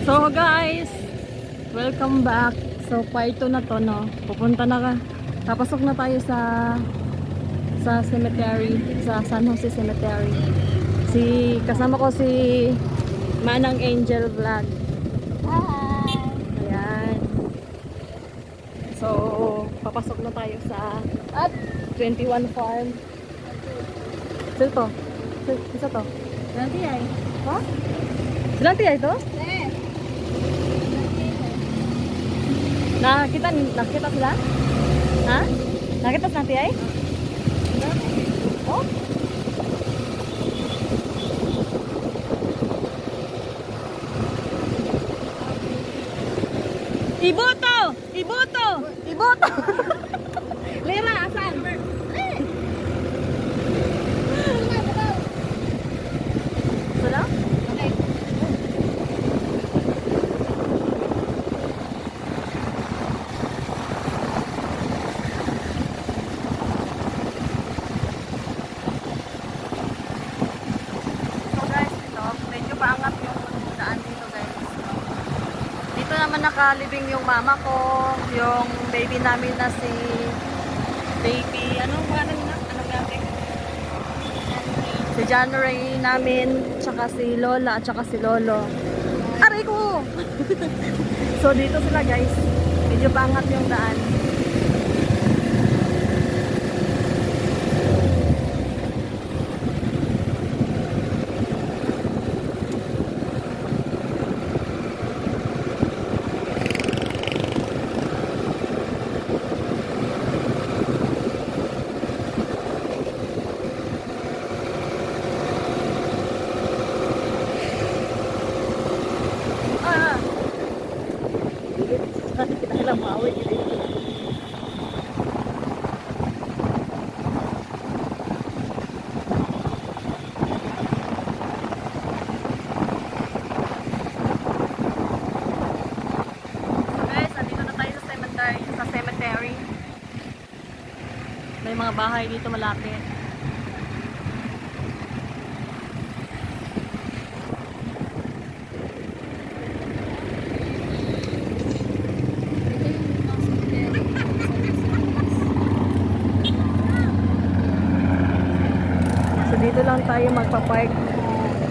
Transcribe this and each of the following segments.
So guys, welcome back. So part 2 na to, no. Pupunta na ka. Papasok na tayo sa cemetery, sa San Jose Cemetery. Kasama ko si Manang Angel Vlog. Hi! Ayan. So, papasok na tayo sa 21 Farm. Sino to? Isa to? Nanti ay? Ha? Sila tiyay to? Eh! Nakita sila? Ha? Nakita sa tiyay? Oh? Iboto! Iboto! Iboto! Lera, asan? Sila? Okay. So guys, ito, medyo paangat yung daan dito guys. Dito naman nakalibing yung mama ko, yung baby namin na si baby, anong pangalan na? Anong natin? Si John Ray namin, tsaka si Lola, tsaka si Lolo. Aray ko! So dito sila guys, medyo paangat yung daan. Kita lang maawit dito. Guys, nandito na tayo sa cemetery. May mga bahay dito malapit. Dito lang tayo magpa-park.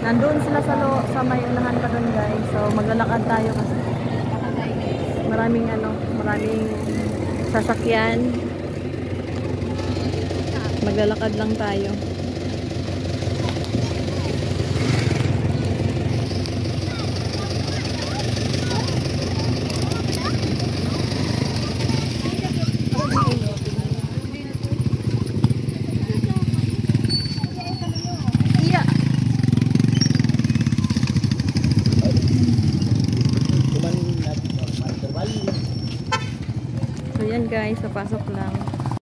Nandoon sila sa may unahan pa doon guys. So maglalakad tayo kasi maraming sasakyan. Maglalakad lang tayo. So yan guys, papasok lang.